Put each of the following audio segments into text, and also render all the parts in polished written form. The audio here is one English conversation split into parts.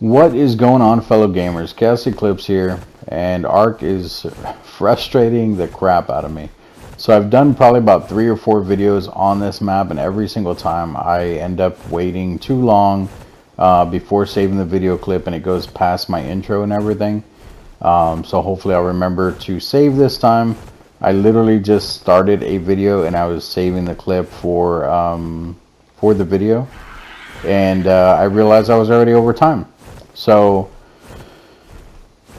What is going on, fellow gamers? ChaosEclipse here, and Ark is frustrating the crap out of me. So I've done probably about 3 or 4 videos on this map, and every single time I end up waiting too long before saving the video clip, and it goes past my intro and everything. So hopefully I'll remember to save this time. I literally just started a video and I was saving the clip for the video, and I realized I was already over time. So,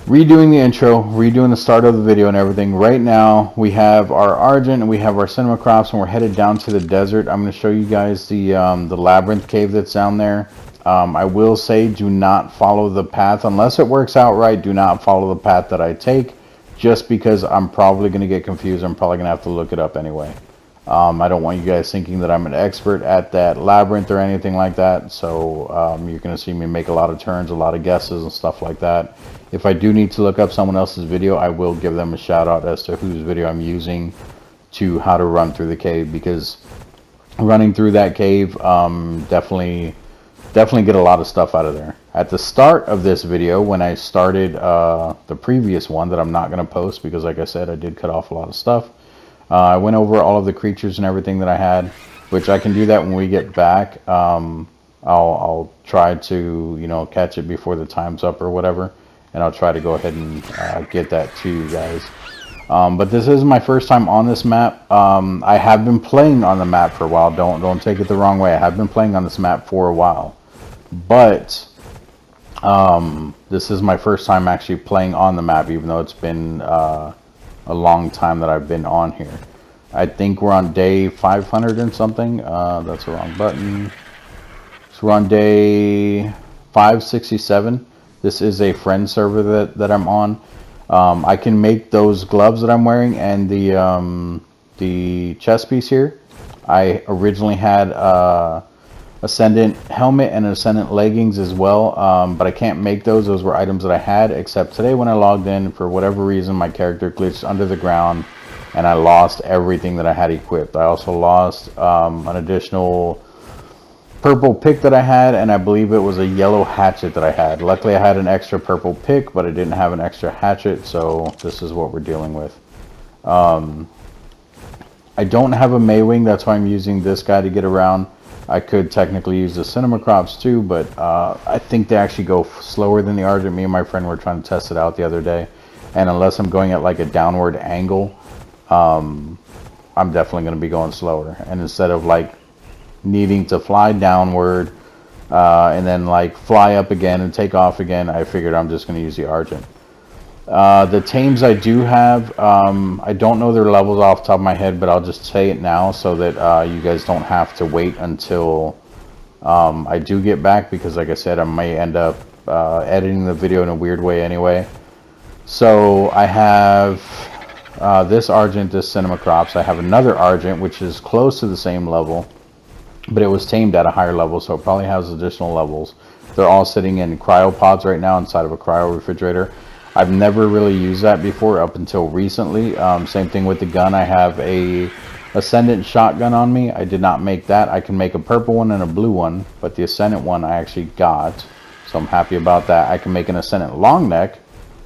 redoing the intro, redoing the start of the video and everything. Right now, we have our Argent and we have our cinema crops, and we're headed down to the desert. I'm going to show you guys the labyrinth cave that's down there. I will say, do not follow the path unless it works out right. Do not follow the path that I take, just because I'm probably going to get confused. I'm probably going to have to look it up anyway. I don't want you guys thinking that I'm an expert at that labyrinth or anything like that. So you're going to see me make a lot of turns, a lot of guesses and stuff like that. If I do need to look up someone else's video, I will give them a shout out as to whose video I'm using to how to run through the cave, because running through that cave definitely get a lot of stuff out of there. At the start of this video, when I started the previous one that I'm not going to post because, like I said, I did cut off a lot of stuff. I went over all of the creatures and everything that I had, which I can do that when we get back. I'll try to, you know, catch it before the time's up or whatever, and I'll try to go ahead and get that to you guys. But this is my first time on this map. I have been playing on the map for a while. Don't take it the wrong way. I have been playing on this map for a while, but this is my first time actually playing on the map, even though it's been a long time that I've been on here. I think we're on day 500 and something. That's the wrong button. So we're on day 567. This is a friend server that I'm on. I can make those gloves that I'm wearing and the chest piece here. I originally had Ascendant helmet and Ascendant leggings as well, but I can't make those. Those were items that I had, except today when I logged in, for whatever reason my character glitched under the ground and I lost everything that I had equipped. I also lost an additional purple pick that I had, and I believe it was a yellow hatchet that I had. Luckily I had an extra purple pick, but I didn't have an extra hatchet, so this is what we're dealing with. I don't have a Maywing, that's why I'm using this guy to get around. I could technically use the cinema crops too, but I think they actually go slower than the Argent. Me and my friend were trying to test it out the other day, and unless I'm going at like a downward angle, I'm definitely going to be going slower. And instead of like needing to fly downward and then like fly up again and take off again, I figured I'm just going to use the Argent. The tames I do have, I don't know their levels off the top of my head, but I'll just say it now so that you guys don't have to wait until I do get back, because like I said, I may end up editing the video in a weird way anyway. So I have this Argent, this cinema crops. I have another Argent which is close to the same level, but it was tamed at a higher level, so it probably has additional levels. They're all sitting in cryopods right now inside of a cryo refrigerator. I've never really used that before up until recently. Same thing with the gun. I have a Ascendant shotgun on me. I did not make that. I can make a purple one and a blue one, but the Ascendant one I actually got, so I'm happy about that. I can make an Ascendant long neck,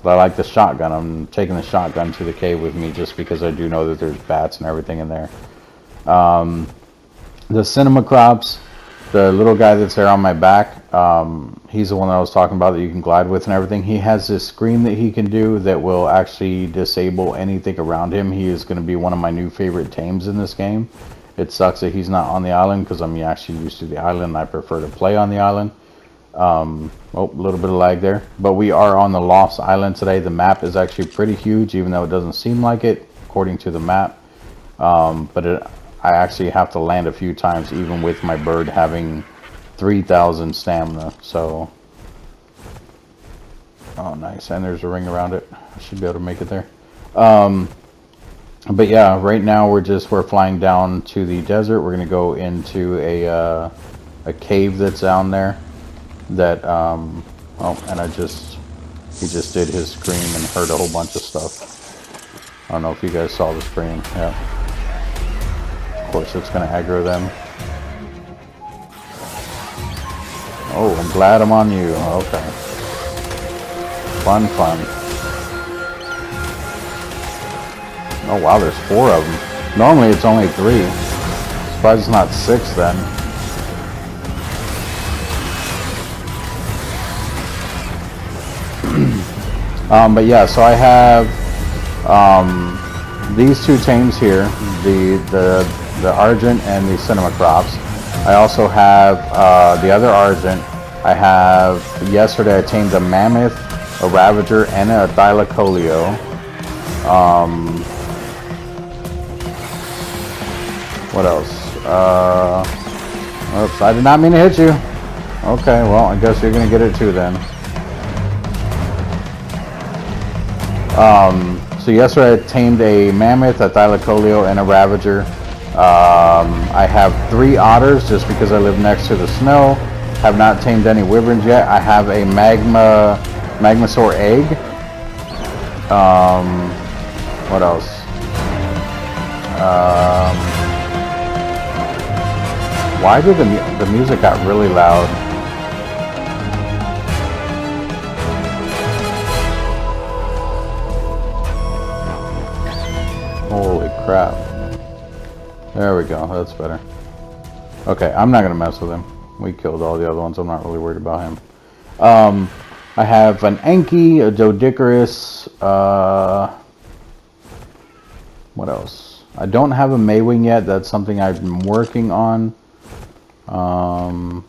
but I like the shotgun. I'm taking the shotgun to the cave with me just because I do know that there's bats and everything in there. The cinema crops, the little guy that's there on my back, he's the one that I was talking about that you can glide with and everything. He has this screen that he can do that will actually disable anything around him. He is going to be one of my new favorite tames in this game. It sucks that he's not on the island, because I'm actually used to the island and I prefer to play on the island. Oh, a little bit of lag there. But we are on the Lost Island today. The map is actually pretty huge, even though it doesn't seem like it according to the map. I actually have to land a few times, even with my bird having 3,000 stamina. So, oh nice, and there's a ring around it. I should be able to make it there. But yeah, right now we're flying down to the desert. We're gonna go into a cave that's down there. That oh, and he just did his scream and heard a whole bunch of stuff. I don't know if you guys saw the scream. Yeah. Of course, it's gonna aggro them. Oh, I'm glad I'm on you. Okay. Fun, fun. Oh wow, there's 4 of them. Normally it's only 3. Surprised it's not 6 then. But yeah, so I have these 2 tames here, the Argent and the Cinema Crops. I also have the other Argent. I have, yesterday I tamed a Mammoth, a Ravager, and a Thylacoleo. What else? Oops, I did not mean to hit you. Okay, well, I guess you're gonna get it too then. So yesterday I tamed a Mammoth, a Thylacoleo, and a Ravager. I have 3 otters just because I live next to the snow. Have not tamed any wyverns yet. I have a Magmasaur egg. What else? Why did the music got really loud? Holy crap. There we go, that's better. Okay, I'm not gonna mess with him. We killed all the other ones, I'm not really worried about him. I have an Anki, a Doedicurus, what else? I don't have a Maywing yet, that's something I've been working on. I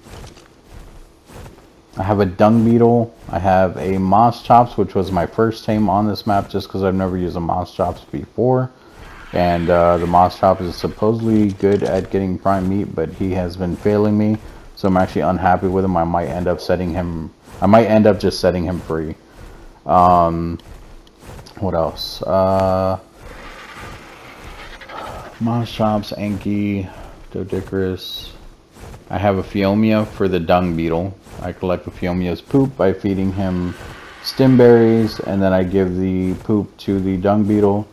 have a Dung Beetle. I have a Moss Chops, which was my first tame on this map just because I've never used a Moss Chops before. And the Moss Chop is supposedly good at getting prime meat, but he has been failing me. So I'm actually unhappy with him. I might end up just setting him free. What else? Moss Chops, Anki, Doedicurus. I have a Phiomia for the Dung Beetle. I collect the Phiomia's poop by feeding him stim berries, and then I give the poop to the Dung Beetle.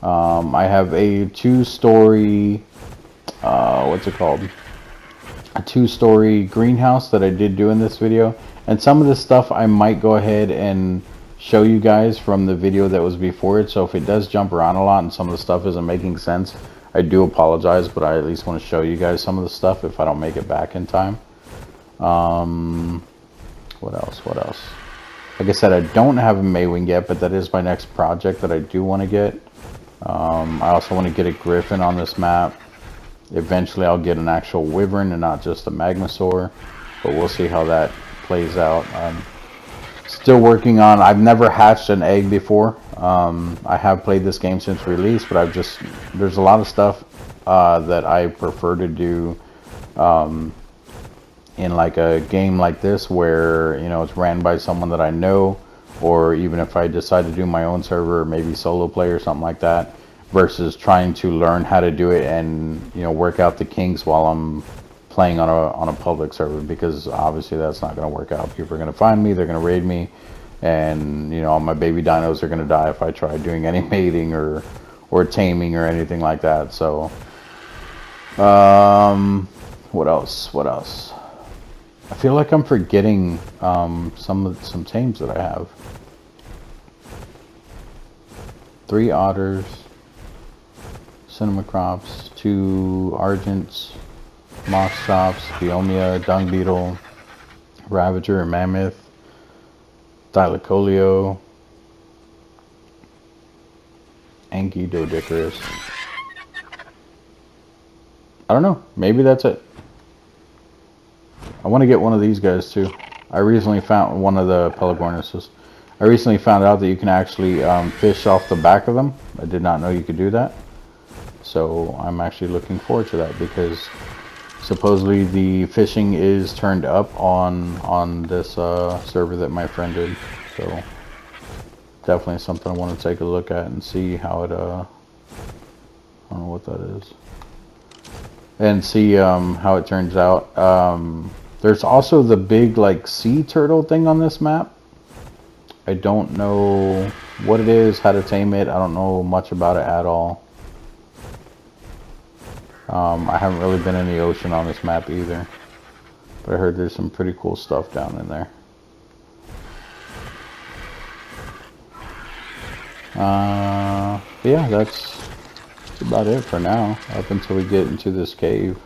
I have a 2-story, what's it called? A 2-story greenhouse that I did do in this video. And some of this stuff I might go ahead and show you guys from the video that was before it. So if it does jump around a lot and some of the stuff isn't making sense, I do apologize, but I at least want to show you guys some of the stuff if I don't make it back in time. What else? Like I said, I don't have a Maywing yet, but that is my next project that I do want to get. I also want to get a Griffin on this map. Eventually I'll get an actual Wyvern and not just a Magmasaur, but we'll see how that plays out. I'm still working on, I've never hatched an egg before. I have played this game since release, but there's a lot of stuff that I prefer to do in like a game like this where, you know, it's ran by someone that I know, or even if I decide to do my own server, maybe solo play or something like that, versus trying to learn how to do it and, you know, work out the kinks while I'm playing on a public server, because obviously that's not going to work out. People are going to find me, they're going to raid me, and, you know, all my baby dinos are going to die if I try doing any mating or taming or anything like that. So what else? I feel like I'm forgetting some tames that I have. 3 otters, Cinema Crops, 2 Argents, Moss Chops, Phiomia, Dung Beetle, Ravager, Mammoth, Thylacoleo, Anki, Doedicurus. I don't know, maybe that's it. I want to get one of these guys too. I recently found one of the Pelagornuses. I recently found out that you can actually fish off the back of them. I did not know you could do that. So I'm actually looking forward to that, because supposedly the fishing is turned up on this server that my friend did. So definitely something I want to take a look at and see how it, I don't know what that is. And see how it turns out. There's also the big like sea turtle thing on this map. I don't know what it is, how to tame it. I don't know much about it at all. I haven't really been in the ocean on this map either. But I heard there's some pretty cool stuff down in there. But yeah, that's about it for now, up until we get into this cave.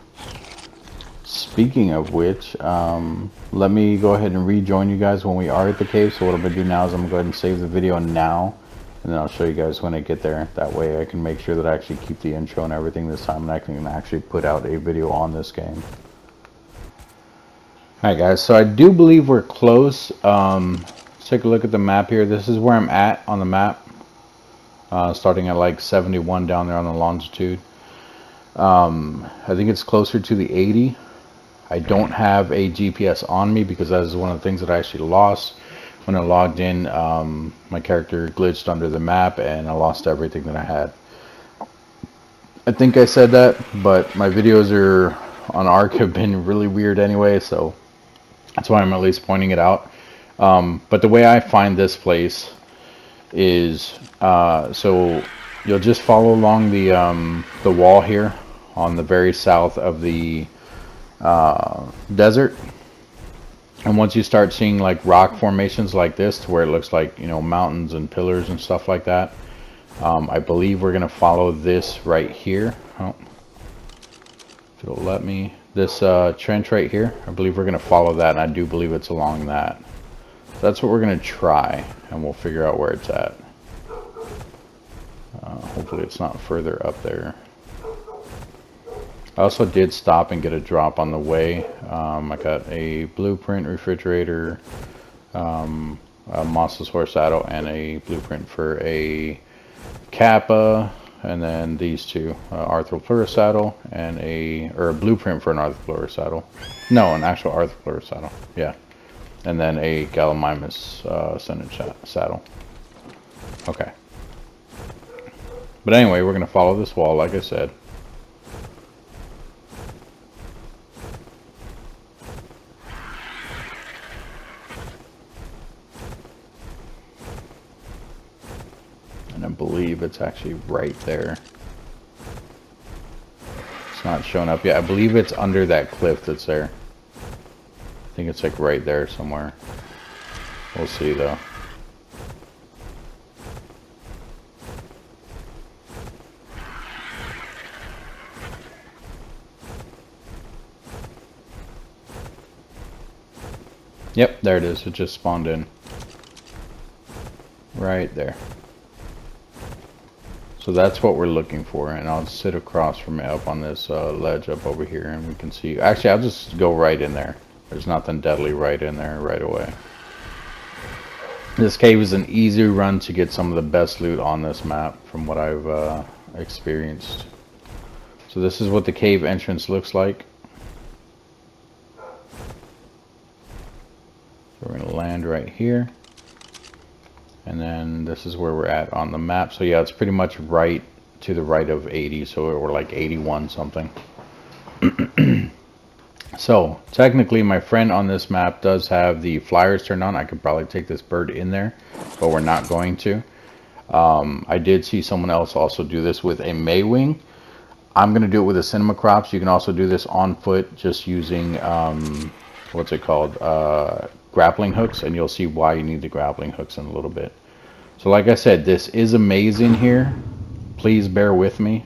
Speaking of which, let me go ahead and rejoin you guys when we are at the cave. So what I'm going to do now is I'm going to go ahead and save the video now, and then I'll show you guys when I get there. That way I can make sure that I actually keep the intro and everything this time, and I can actually put out a video on this game. Alright guys, so I do believe we're close. Let's take a look at the map here. This is where I'm at on the map. Starting at like 71 down there on the longitude. I think it's closer to the 80. I don't have a GPS on me because that is one of the things that I actually lost. When I logged in, my character glitched under the map and I lost everything that I had. I think I said that, but my videos are on Ark have been really weird anyway, so that's why I'm at least pointing it out. But the way I find this place is, so you'll just follow along the wall here on the very south of the desert, and once you start seeing like rock formations like this to where it looks like, you know, mountains and pillars and stuff like that, I believe we're gonna follow this right here. Oh, if it'll let me, this trench right here, I believe we're gonna follow that, and I do believe it's along that. So that's what we're gonna try, and we'll figure out where it's at. Hopefully it's not further up there. I also did stop and get a drop on the way. I got a blueprint refrigerator, a mosasaur saddle, and a blueprint for a kappa, and then these two, arthropleurus saddle and a blueprint for an arthropleurus saddle. No, an actual arthropleurus saddle. Yeah, and then a gallimimus saddle. Okay. But anyway, we're gonna follow this wall, like I said. And I believe it's actually right there. It's not showing up yet. I believe it's under that cliff that's there. I think it's like right there somewhere. We'll see though. Yep, there it is. It just spawned in. Right there. So that's what we're looking for, and I'll sit across from it up on this ledge up over here, and we can see. Actually, I'll just go right in there. There's nothing deadly right in there right away. This cave is an easy run to get some of the best loot on this map from what I've experienced. So this is what the cave entrance looks like. So we're going to land right here. And then this is where we're at on the map. So yeah, it's pretty much right to the right of 80. So we're like 81 something. So technically my friend on this map does have the flyers turned on. I could probably take this bird in there, but we're not going to. I did see someone else also do this with a Maywing. I'm going to do it with a cinema crops. You can also do this on foot just using, what's it called? Grappling hooks, and you'll see why you need the grappling hooks in a little bit. So like I said, this is amazing here. Please bear with me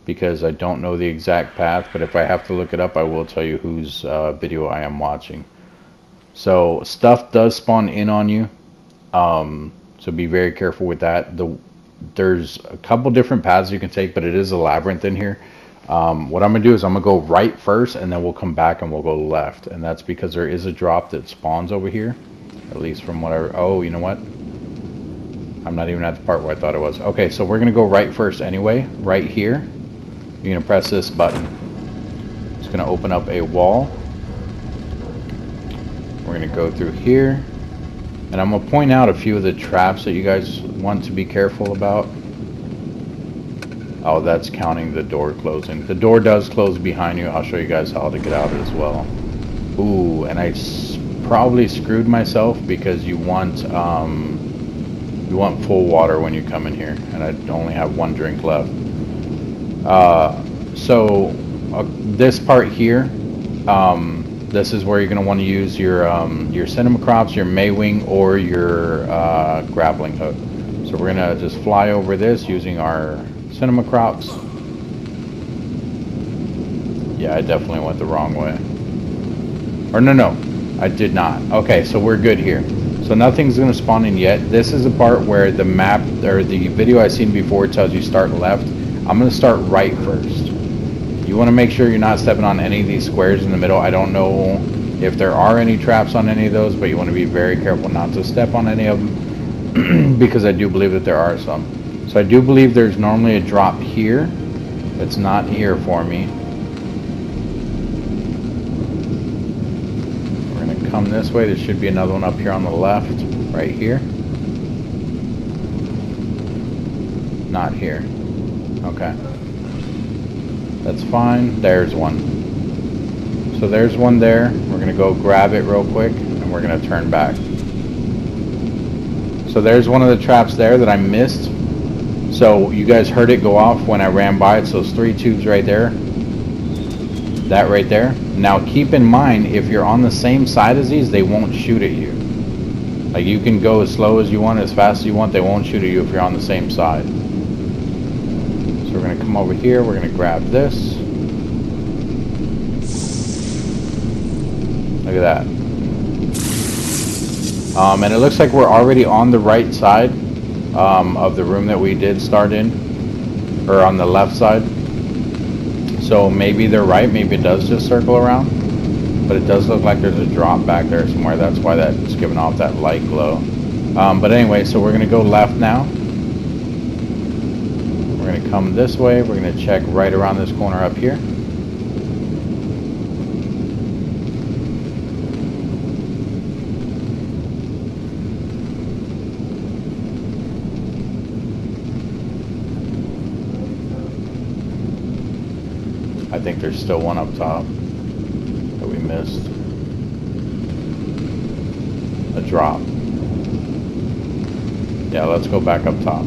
because I don't know the exact path, but if I have to look it up, I will tell you whose video I am watching. So stuff does spawn in on you, so be very careful with that. There's a couple different paths you can take, but it is a labyrinth in here. What I'm gonna do is I'm gonna go right first, and then we'll come back and we'll go left, and that's because there is a drop that spawns over here, at least from whatever. Oh, you know what, I'm not even at the part where I thought it was. Okay, so we're gonna go right first anyway. Right here you're gonna press this button. It's gonna open up a wall. We're gonna go through here, and I'm gonna point out a few of the traps that you guys want to be careful about. Oh, that's counting the door closing. The door does close behind you. I'll show you guys how to get out as well. Ooh, and I probably screwed myself because you want full water when you come in here, and I only have one drink left. This part here, this is where you're going to want to use your cinema crops, your Maywing, or your grappling hook. So we're going to just fly over this using our cinema crops. Yeah, I definitely went the wrong way. Or no, I did not. Okay, so we're good here. So nothing's going to spawn in yet. This is the part where the map, or the video I seen before, tells you start left. I'm going to start right first. You want to make sure you're not stepping on any of these squares in the middle. I don't know if there are any traps on any of those, but you want to be very careful not to step on any of them because I do believe that there are some. So I do believe there's normally a drop here. It's not here for me. We're going to come this way. There should be another one up here on the left, right here. Not here. Okay. That's fine. There's one. So there's one there. We're going to go grab it real quick, and we're going to turn back. So there's one of the traps there that I missed. So you guys heard it go off when I ran by it. So it's 3 tubes right there. That right there. Now keep in mind, if you're on the same side as these, they won't shoot at you. Like, you can go as slow as you want, as fast as you want. They won't shoot at you if you're on the same side. We're going to come over here, we're going to grab this. Look at that. And it looks like we're already on the right side of the room that we did start in. Or on the left side. So maybe they're right, maybe it does just circle around. But it does look like there's a drop back there somewhere. That's why that's giving off that light glow. But anyway, so we're going to go left now. We're going to come this way. We're going to check right around this corner up here. I think there's still one up top that we missed. A drop. Yeah, let's go back up top.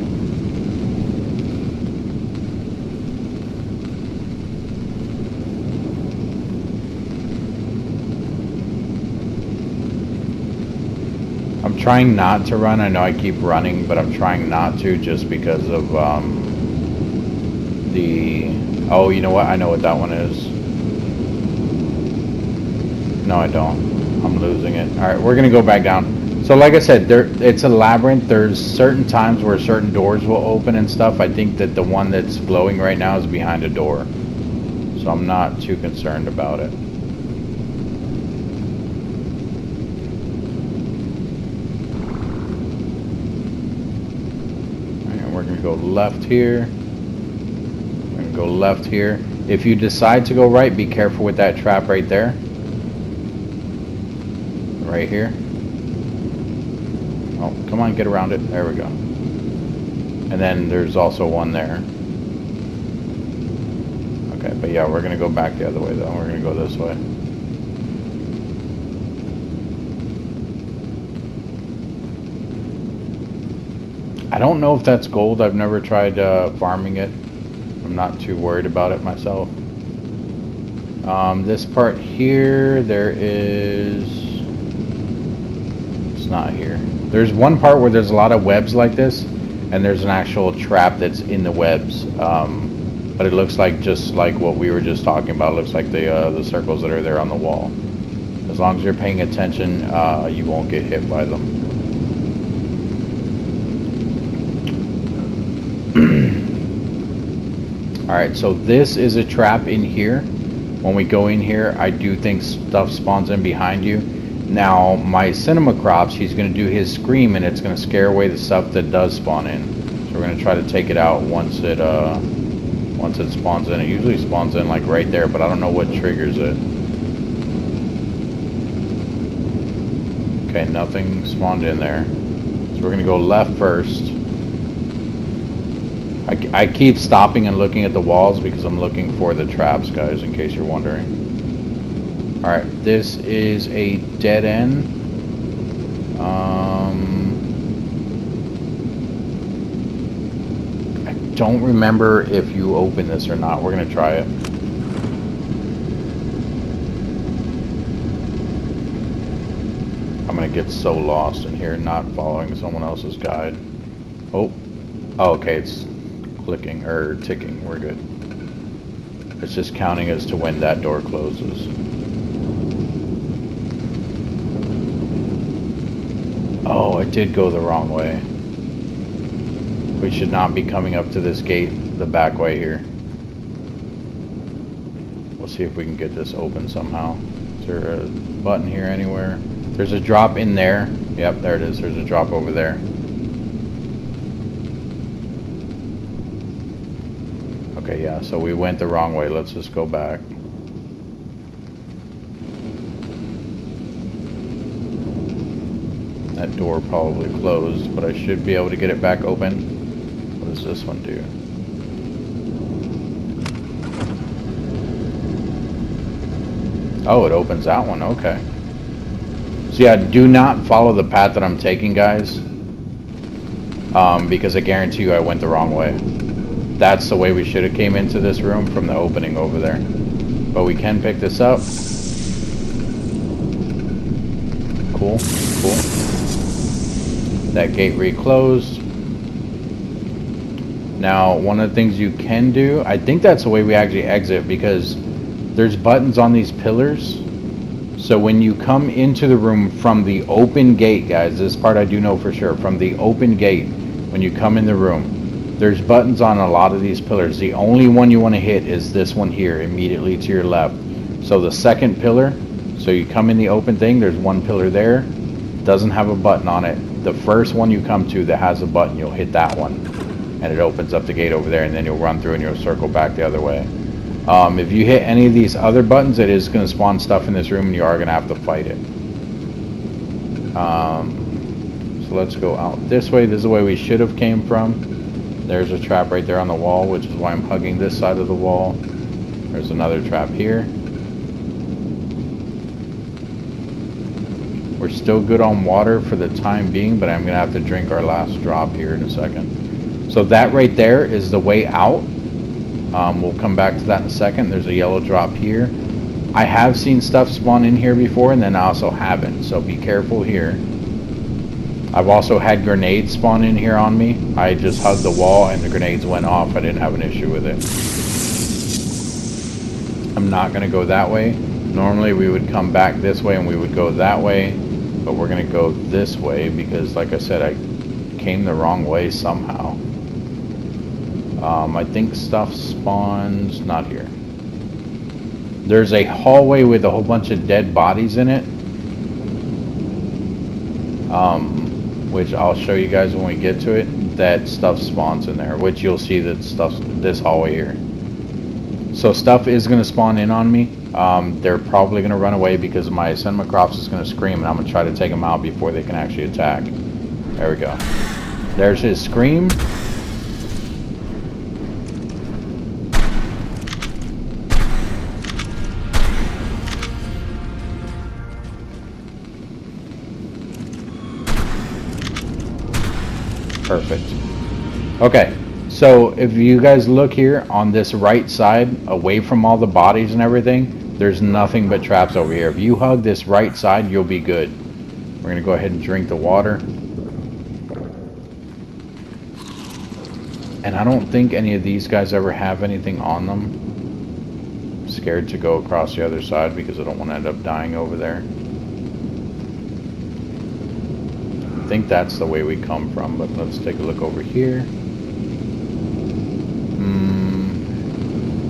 I'm trying not to run. I know I keep running, but I'm trying not to just because of oh, you know what? I know what that one is. No, I don't. I'm losing it. Alright, we're going to go back down. So like I said, it's a labyrinth. There's certain times where certain doors will open and stuff. I think that the one that's glowing right now is behind a door. So I'm not too concerned about it. We're going to go left here. We're going to go left here. If you decide to go right, be careful with that trap right there. Right here. Oh, come on, get around it. There we go. And then there's also one there. Okay, but yeah, we're going to go back the other way though. We're going to go this way. I don't know if that's gold. I've never tried farming it. I'm not too worried about it myself. This part here, there is... It's not here. There's one part where there's a lot of webs like this, and there's an actual trap that's in the webs. But it looks like just like what we were just talking about. It looks like the circles that are there on the wall. As long as you're paying attention, you won't get hit by them. Alright, so this is a trap in here. When we go in here, I do think stuff spawns in behind you. Now, my cinema crops, he's going to do his scream, and it's going to scare away the stuff that does spawn in. So we're going to try to take it out once it spawns in. It usually spawns in like right there, but I don't know what triggers it. Okay, nothing spawned in there. So we're going to go left first. I keep stopping and looking at the walls because I'm looking for the traps, guys, in case you're wondering. Alright, this is a dead end. I don't remember if you open this or not. We're going to try it. get so lost in here not following someone else's guide. Oh, okay, it's clicking or ticking. We're good. It's just counting as to when that door closes. Oh, I did go the wrong way. We should not be coming up to this gate the back way here. We'll see if we can get this open somehow. Is there a button here anywhere? There's a drop in there. Yep, there it is. There's a drop over there. Okay, yeah, so we went the wrong way. Let's just go back. That door probably closed, but I should be able to get it back open. What does this one do? Oh, it opens that one. Okay. So yeah, do not follow the path that I'm taking, guys. Because I guarantee you I went the wrong way. That's the way we should have came into this room, from the opening over there. But we can pick this up. Cool, cool. That gate reclosed. Now, one of the things you can do, I think that's the way we actually exit, because there's buttons on these pillars. So when you come into the room from the open gate, guys, this part I do know for sure, from the open gate, when you come in the room, there's buttons on a lot of these pillars. The only one you want to hit is this one here, immediately to your left. So the second pillar, so you come in the open thing, there's one pillar there, doesn't have a button on it. The first one you come to that has a button, you'll hit that one, and it opens up the gate over there, and then you'll run through and you'll circle back the other way. If you hit any of these other buttons, it is going to spawn stuff in this room, and you are going to have to fight it. So let's go out this way. This is the way we should have came from. There's a trap right there on the wall, which is why I'm hugging this side of the wall. There's another trap here. We're still good on water for the time being, but I'm going to have to drink our last drop here in a second. So that right there is the way out. We'll come back to that in a second. There's a yellow drop here. I have seen stuff spawn in here before, and then I also haven't, so be careful here. I've also had grenades spawn in here on me. I just hugged the wall and the grenades went off. I didn't have an issue with it. I'm not going to go that way. Normally we would come back this way and we would go that way, but we're going to go this way because, like I said, I came the wrong way somehow. I think stuff spawns not here. There's a hallway with a whole bunch of dead bodies in it, which I'll show you guys when we get to it. That stuff spawns in there, which you'll see that stuff, this hallway here. So stuff is going to spawn in on me. They're probably going to run away because my Cinemacrops is going to scream, and I'm going to try to take them out before they can actually attack. There we go. There's his scream. Perfect. Okay, so if you guys look here on this right side, away from all the bodies and everything, there's nothing but traps over here. If you hug this right side, you'll be good. We're gonna go ahead and drink the water. And I don't think any of these guys ever have anything on them. I'm scared to go across the other side because I don't want to end up dying over there. I think that's the way we come from, but let's take a look over here.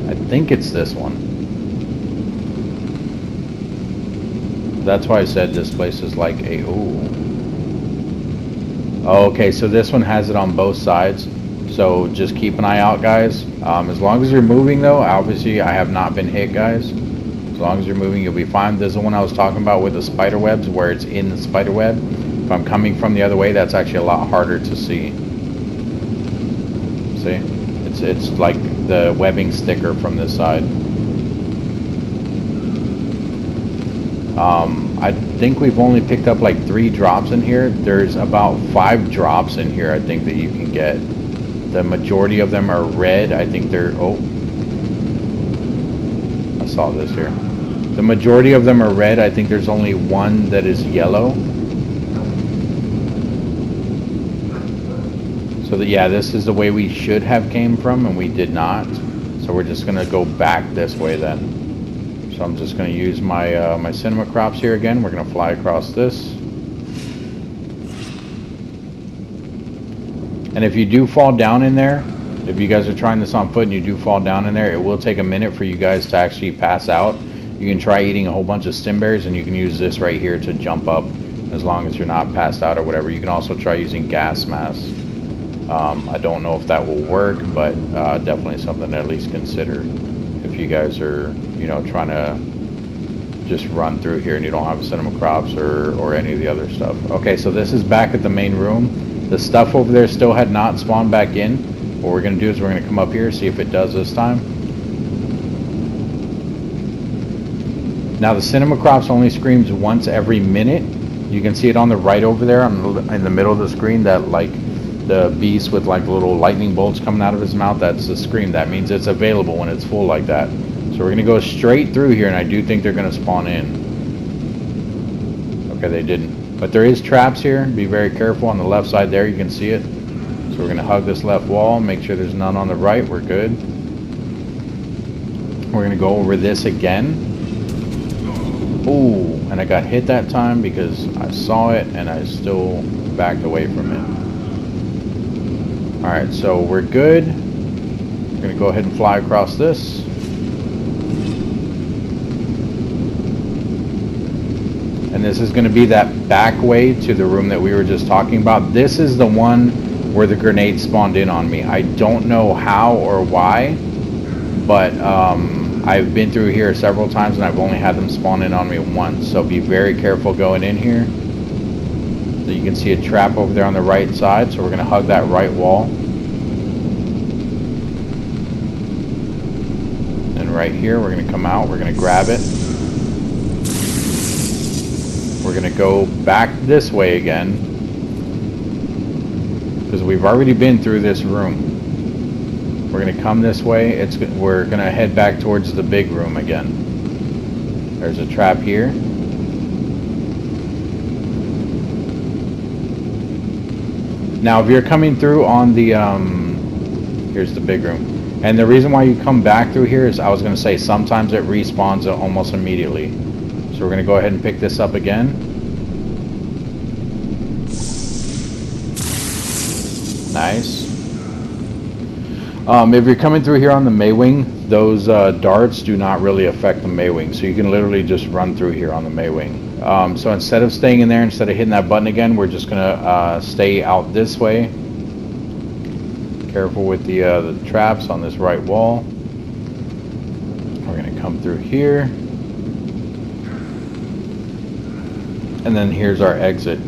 I think it's this one. That's why I said this place is like a... Ooh. Okay, so this one has it on both sides. So just keep an eye out, guys. As long as you're moving, though, obviously I have not been hit, guys. As long as you're moving, you'll be fine. This is the one I was talking about with the spider webs, where it's in the spider web. If I'm coming from the other way, that's actually a lot harder to see. See? It's like the webbing sticker from this side. I think we've only picked up like 3 drops in here. There's about 5 drops in here, I think, that you can get. The majority of them are red. I think they're... Oh. I saw this here. The majority of them are red. I think there's only one that is yellow. So that, yeah, this is the way we should have came from, and we did not. So we're just gonna go back this way then. So I'm just gonna use my my cinema crops here again. We're gonna fly across this. And if you do fall down in there, if you guys are trying this on foot and you do fall down in there, it will take a minute for you guys to actually pass out. You can try eating a whole bunch of stim berries, and you can use this right here to jump up as long as you're not passed out or whatever. You can also try using gas masks. I don't know if that will work, but definitely something to at least consider if you guys are, you know, trying to just run through here and you don't have cinema crops or any of the other stuff. Okay, so this is back at the main room. The stuff over there still had not spawned back in. What we're going to do is we're going to come up here, see if it does this time. Now the cinema crops only screams once every minute. You can see it on the right over there in the middle of the screen, that like the beast with like little lightning bolts coming out of his mouth. That's the scream. That means it's available when it's full like that. So we're going to go straight through here, and I do think they're going to spawn in. Okay, they didn't. But there is traps here. Be very careful on the left side there. You can see it. So we're going to hug this left wall. Make sure there's none on the right. We're good. We're going to go over this again. Ooh, and I got hit that time because I saw it and I still backed away from it. Alright, so we're good. We're going to go ahead and fly across this. And this is going to be that back way to the room that we were just talking about. This is the one where the grenade spawned in on me. I don't know how or why, but I've been through here several times and I've only had them spawn in on me once. So be very careful going in here. So you can see a trap over there on the right side. So we're going to hug that right wall. And right here, we're going to come out. We're going to grab it. We're going to go back this way again, because we've already been through this room. We're going to come this way. We're going to head back towards the big room again. There's a trap here. Now, if you're coming through on the, here's the big room. And the reason why you come back through here is, I was going to say, sometimes it respawns almost immediately. So we're going to go ahead and pick this up again. Nice. If you're coming through here on the Maywing, those darts do not really affect the Maywing. So you can literally just run through here on the Maywing. So instead of staying in there, instead of hitting that button again, we're just going to stay out this way. Careful with the traps on this right wall. We're going to come through here. And then here's our exit.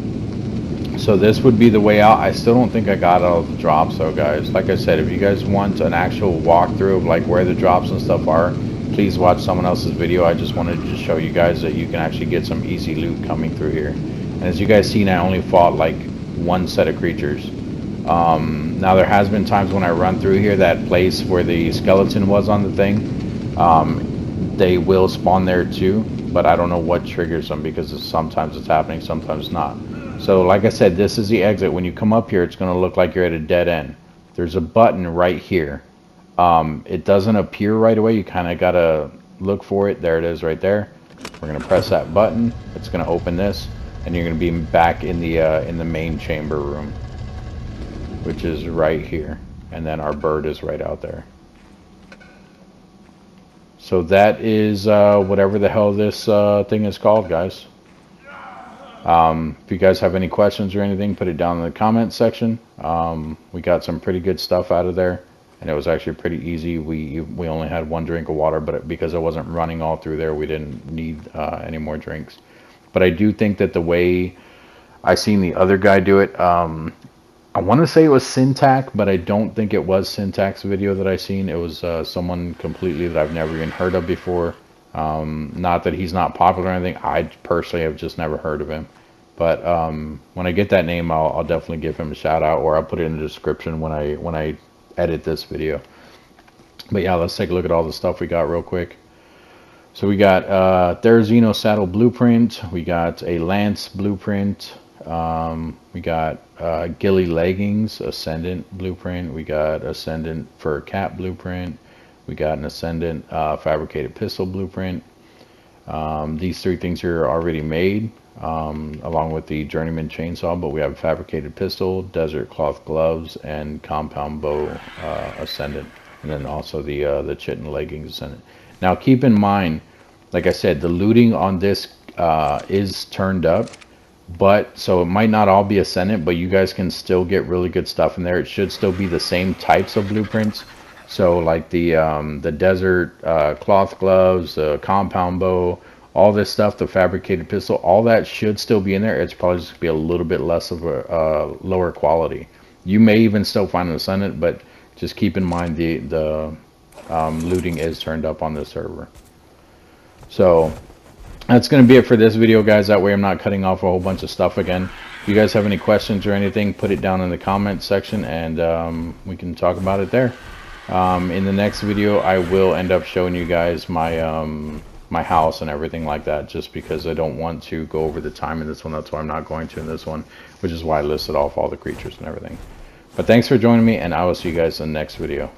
So this would be the way out. I still don't think I got all the drops though, guys. Like I said, if you guys want an actual walkthrough of like where the drops and stuff are, please watch someone else's video. I just wanted to show you guys that you can actually get some easy loot coming through here. And as you guys seen, I only fought like one set of creatures. Now there has been times when I run through here, that place where the skeleton was on the thing, they will spawn there too. But I don't know what triggers them, because sometimes it's happening, sometimes not. So like I said, this is the exit. When you come up here, it's going to look like you're at a dead end. There's a button right here. It doesn't appear right away. You kind of got to look for it. There it is right there. We're going to press that button. It's going to open this, and you're going to be back in the main chamber room, which is right here. And then our bird is right out there. So that is whatever the hell this thing is called, guys. If you guys have any questions or anything, put it down in the comment section. We got some pretty good stuff out of there, and it was actually pretty easy. We only had one drink of water, but because I wasn't running all through there, we didn't need any more drinks. But I do think that the way I seen the other guy do it, I want to say it was Syntac, but I don't think it was Syntac's video that I seen. It was someone completely that I've never even heard of before. Not that he's not popular or anything. I personally have just never heard of him. But when I get that name, I'll definitely give him a shout out, or I'll put it in the description when I edit this video. But yeah, let's take a look at all the stuff we got real quick. So we got Therizino saddle blueprint. We got a lance blueprint. We got ghillie leggings, ascendant blueprint. We got ascendant fur cap blueprint. We got an ascendant fabricated pistol blueprint. These three things here are already made, along with the journeyman chainsaw, but we have a fabricated pistol, desert cloth gloves, and compound bow ascendant, and then also the chitin leggings ascendant. Now keep in mind, like I said, the looting on this is turned up, but so it might not all be ascendant, but you guys can still get really good stuff in there. It should still be the same types of blueprints. So like the desert cloth gloves, the compound bow, all this stuff, the fabricated pistol, all that should still be in there. It's probably just be a little bit less of a lower quality. You may even still find an ascendant, but just keep in mind the looting is turned up on this server. So that's going to be it for this video, guys. That way I'm not cutting off a whole bunch of stuff again. If you guys have any questions or anything, put it down in the comment section, and we can talk about it there. In the next video, I will end up showing you guys my my house and everything like that, just because I don't want to go over the time in this one. That's why I'm not going to in this one, which is why I listed off all the creatures and everything. But thanks for joining me, and I will see you guys in the next video.